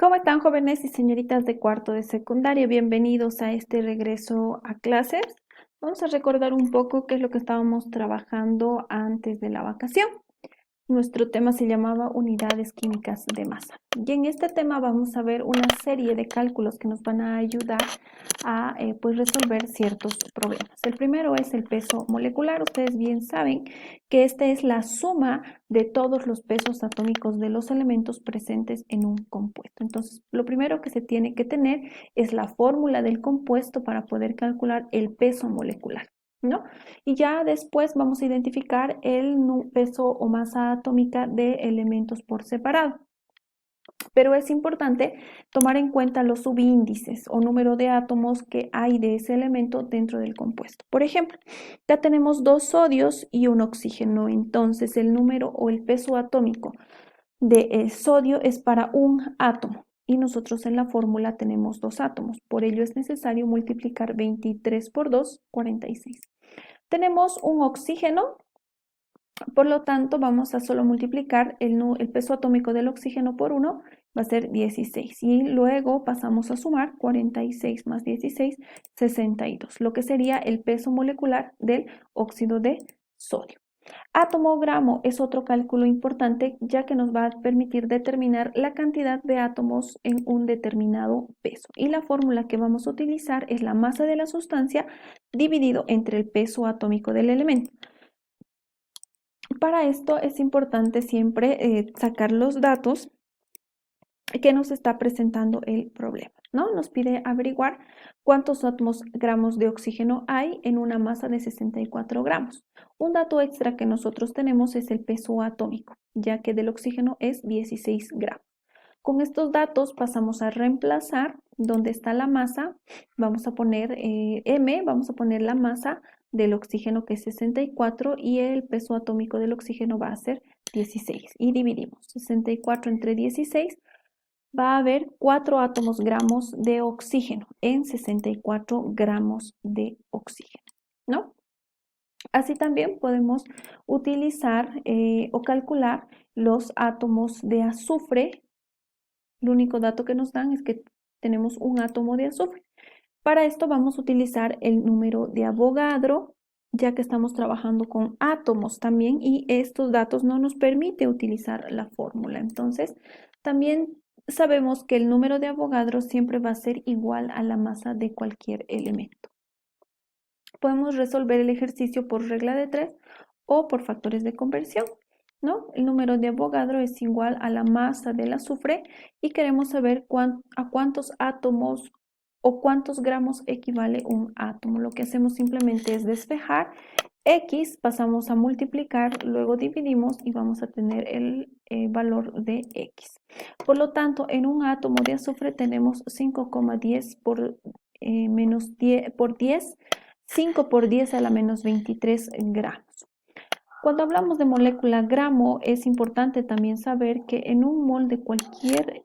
¿Cómo están, jóvenes y señoritas de cuarto de secundaria? Bienvenidos a este regreso a clases. Vamos a recordar un poco qué es lo que estábamos trabajando antes de la vacación. Nuestro tema se llamaba unidades químicas de masa. Y en este tema vamos a ver una serie de cálculos que nos van a ayudar a resolver ciertos problemas. El primero es el peso molecular. Ustedes bien saben que esta es la suma de todos los pesos atómicos de los elementos presentes en un compuesto. Entonces, lo primero que se tiene que tener es la fórmula del compuesto para poder calcular el peso molecular, ¿no? Y ya después vamos a identificar el peso o masa atómica de elementos por separado. Pero es importante tomar en cuenta los subíndices o número de átomos que hay de ese elemento dentro del compuesto. Por ejemplo, ya tenemos 2 sodios y un oxígeno, entonces el número o el peso atómico de sodio es para un átomo y nosotros en la fórmula tenemos 2 átomos, por ello es necesario multiplicar 23 por 2, 46. Tenemos un oxígeno, por lo tanto vamos a solo multiplicar el peso atómico del oxígeno por 1, va a ser 16. Y luego pasamos a sumar 46 más 16, 62, lo que sería el peso molecular del óxido de sodio. Átomo gramo es otro cálculo importante, ya que nos va a permitir determinar la cantidad de átomos en un determinado peso. Y la fórmula que vamos a utilizar es la masa de la sustancia dividido entre el peso atómico del elemento. Para esto es importante siempre sacar los datos que nos está presentando el problema, ¿no? Nos pide averiguar cuántos gramos de oxígeno hay en una masa de 64 gramos. Un dato extra que nosotros tenemos es el peso atómico, ya que del oxígeno es 16 gramos. Con estos datos pasamos a reemplazar donde está la masa, vamos a poner M, vamos a poner la masa del oxígeno que es 64 y el peso atómico del oxígeno va a ser 16 y dividimos 64 entre 16, va a haber 4 átomos gramos de oxígeno en 64 gramos de oxígeno, ¿no? Así también podemos utilizar o calcular los átomos de azufre. El único dato que nos dan es que tenemos un átomo de azufre. Para esto vamos a utilizar el número de Avogadro, ya que estamos trabajando con átomos también y estos datos no nos permite utilizar la fórmula. Entonces, también sabemos que el número de Avogadro siempre va a ser igual a la masa de cualquier elemento. Podemos resolver el ejercicio por regla de 3 o por factores de conversión, ¿no? El número de Avogadro es igual a la masa del azufre y queremos saber a cuántos átomos o cuántos gramos equivale un átomo. Lo que hacemos simplemente es despejar X, pasamos a multiplicar, luego dividimos y vamos a tener el valor de X. Por lo tanto, en un átomo de azufre tenemos 5,10 por menos 10 por 10, 5 por 10 a la menos 23 gramos. Cuando hablamos de molécula gramo, es importante también saber que en un mol de cualquier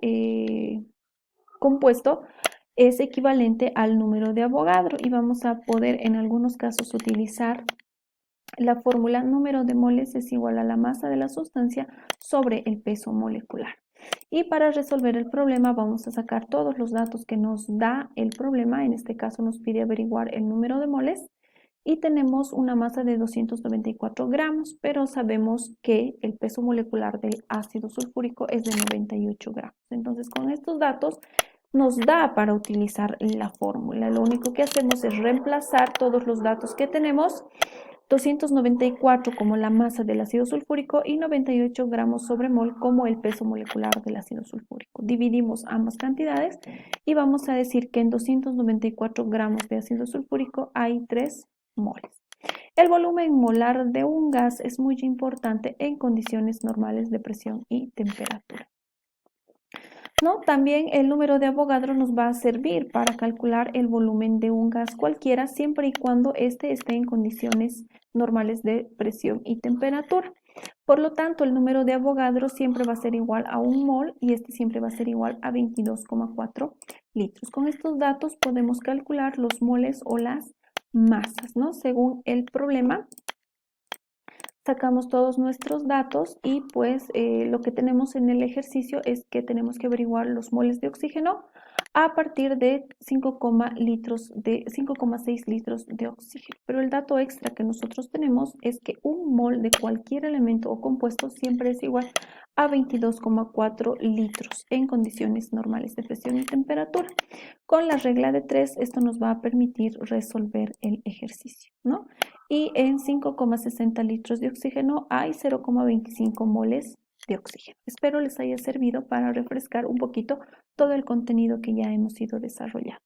compuesto es equivalente al número de Avogadro y vamos a poder en algunos casos utilizar la fórmula número de moles es igual a la masa de la sustancia sobre el peso molecular. Y para resolver el problema vamos a sacar todos los datos que nos da el problema. En este caso nos pide averiguar el número de moles y tenemos una masa de 294 gramos, pero sabemos que el peso molecular del ácido sulfúrico es de 98 gramos. Entonces, con estos datos nos da para utilizar la fórmula. Lo único que hacemos es reemplazar todos los datos que tenemos, 294 como la masa del ácido sulfúrico y 98 gramos sobre mol como el peso molecular del ácido sulfúrico. Dividimos ambas cantidades y vamos a decir que en 294 gramos de ácido sulfúrico hay 3 moles. El volumen molar de un gas es muy importante en condiciones normales de presión y temperatura, ¿no? También el número de Avogadro nos va a servir para calcular el volumen de un gas cualquiera siempre y cuando éste esté en condiciones normales de presión y temperatura. Por lo tanto, el número de Avogadro siempre va a ser igual a 1 mol y este siempre va a ser igual a 22,4 litros. Con estos datos podemos calcular los moles o las masas, ¿no? Según el problema, sacamos todos nuestros datos y pues lo que tenemos en el ejercicio es que tenemos que averiguar los moles de oxígeno a partir de 5,6 litros de oxígeno. Pero el dato extra que nosotros tenemos es que un mol de cualquier elemento o compuesto siempre es igual a 22,4 litros en condiciones normales de presión y temperatura. Con la regla de 3, esto nos va a permitir resolver el ejercicio, ¿no? Y en 5,60 litros de oxígeno hay 0,25 moles de oxígeno. Espero les haya servido para refrescar un poquito todo el contenido que ya hemos ido desarrollando.